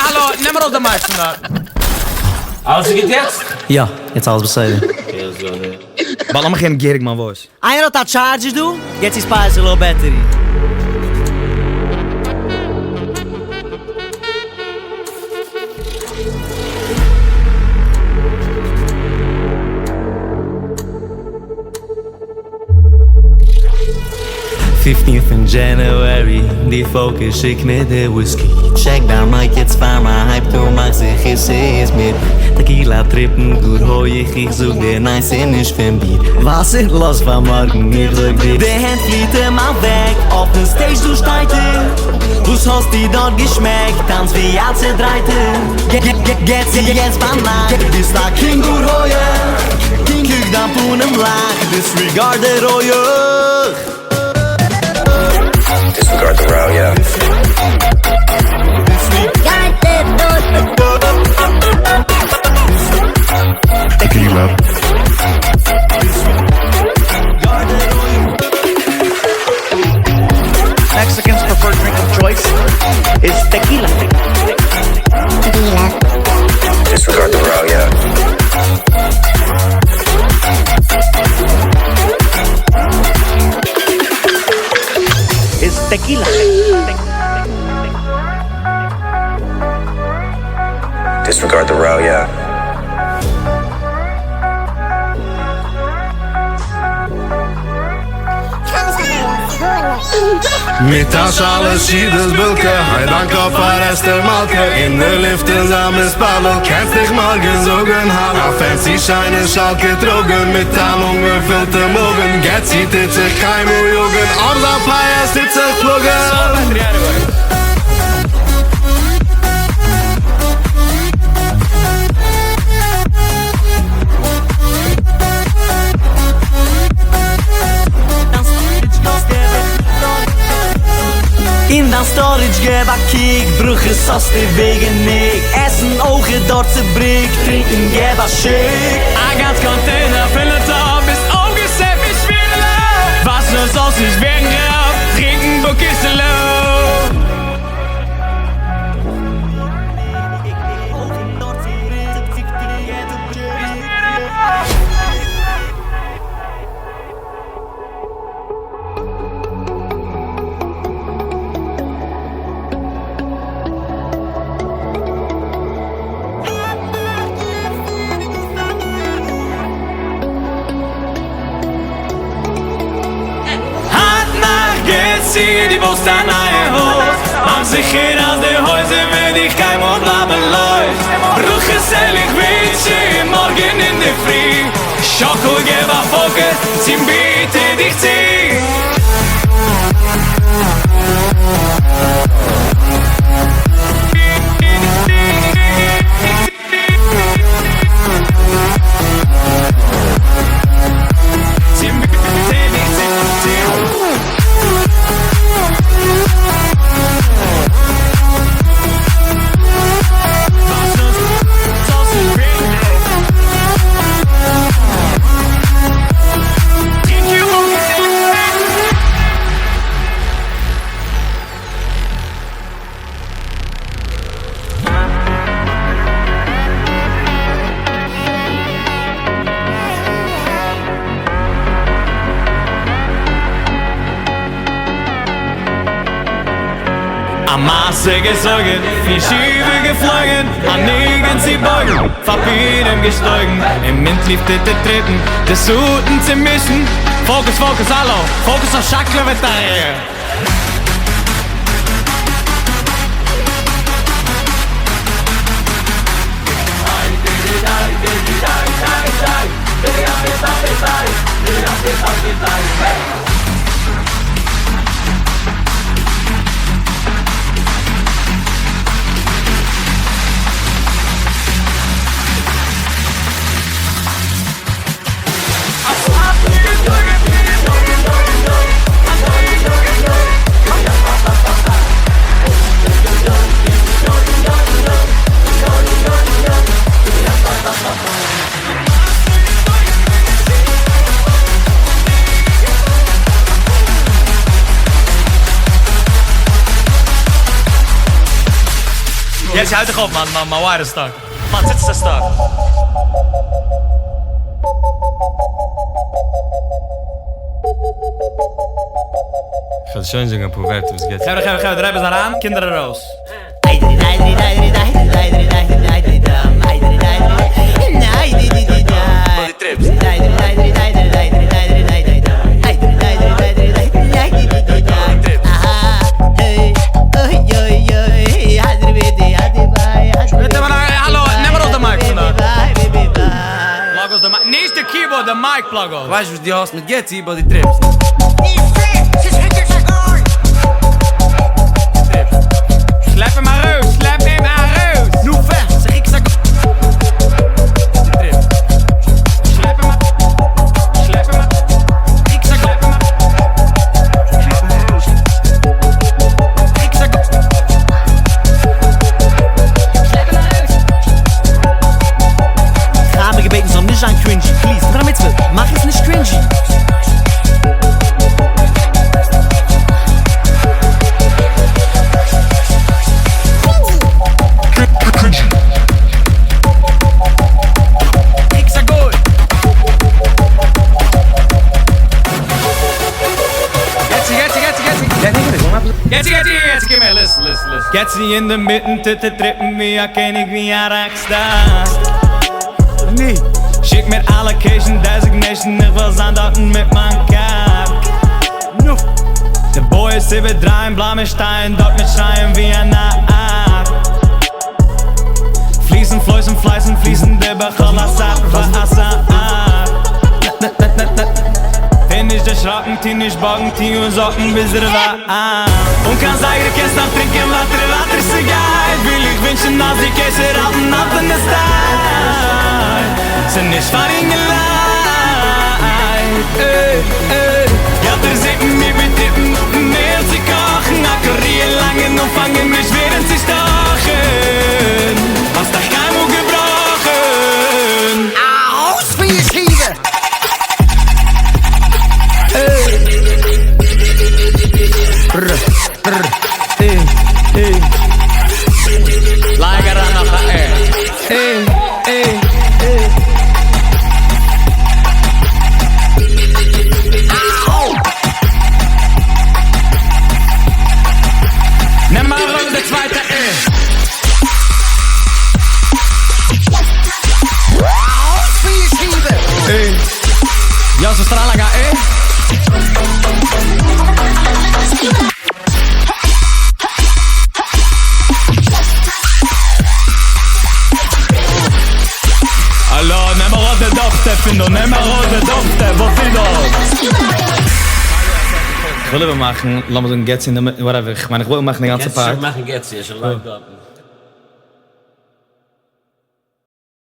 Hallo, nimm mal aus der Meister da. Alles geht jetzt? Ja, jetzt alles beside. Bal am geen gerig man was. Einer hat charges du, jetzt ist Spice low battery. '15th in January, die Focus schick mir der Whisky. Check da Mike jetzt fahr mal hype, du machst sich es mit Tequila trippen, gut hoi ich such dir nice in ich für Bier. Was sind los von morgen, ich sag dir. Der Hand flieht immer weg, auf den Stage du steigte. Was hast die dort geschmeckt, tanz wie als Dreite. Get sie jetzt beim Nacht, bis da King gut hoi. Kick da punem lach, disregard der Roye. Disregard the row, yeah. Tequila. Mexicans' preferred drink of choice is tequila. Tequila. Disregard the row, yeah. Is tequila. Disregard the row, yeah. Mittags alles jedes Bulke, hij dank op haar Esther Malke. In de lift samen spallen, kennst dich morgen sogen haben. A fancy shine Schalke drogen, mit Tarnung gefüllte Morgen. Get sie dit sich kein Jugend, unser Paier dit sich pluggen. In dan storage geb a kick, brugge saste wegen nick. Essen ogen dort ze brik, trinken geb a shake. I got Container, fill it up, ist aufgesetzt wie Schwindler. Was nur sonst nicht werden darf, trinken Bukisselo. Sie die Wurst an ein Haus. Mach sicher, dass die Häuser für dich kein Mord bleiben läuft. Bruche selig wird sie morgen in der Früh. Schoko geb a Fokus, sie bitte dich zieh. Am Maße gesorgen, wie Schiebe geflogen, an nirgends sie beugen, Papieren gesteugen, im Wind lief der Treten, des Huten zu mischen. Fokus, Fokus, hallo, Fokus auf Schaklewetter. Jetzt halt dich auf, man, wire stuck. Man, sitzt da stuck. Ich kann schon sagen, ein paar Werte, was geht's? Geh, der Rebbe ist an, Kinder raus. Nicht der Keyboard, der Mic plug auf. Weißt du, was die hast mit Getty, aber die Trips? Schlepp ihn mal raus, schlepp ihn mal raus. Nu ver, zeg ik zeg. Die Trips. Schlepp ihn mal. Schlepp ihn mal. Ik zeg. Schlepp ihn mal. Ik zeg. Ich habe gebeten, soll nicht ein cringy, please. Dran mit mir, mach es nicht cringy. Ik zeg goed. Jetzt, gib mir, listen. Jetzt in der Mitte, trippen wie ein König, wie ein Rockstar. Nee. Schick mir Allocation, Designation, ich will Sanddaten mit meinem Card. No. Der Boy ist über 3 in Blamestein, dort mit Schreien wie ein Art. Fließen, fließen, der Bachala Safa Asa. Finish der Schrappen, Tinisch Bogen, Tio Socken, bis er war. Und kann sagen, du kannst noch trinken, Watter ist egal. Will ich wünschen, dass die Käse raten, ab in der Style. Sind nicht von ihnen geleid. Ja, der Sippen, mir betippen, mehr sie kochen. Akkurier lange und fangen mich, während sie stochen. Hast doch kein Mut gebrochen. Aus für je Schiebe. Lager an nach Nimm mal raus der zweite Aus für je Schiebe. Ja, so stralaga Hallo, nimm mal raus der Dopstep, Findo, nimm mal raus der Dopstep, wo Findo? Ich will machen, lass mal so ein Getz in der Mitte, whatever, ich meine, ich will machen den ganzen Part. Machen Getty, ist ein Leib dort.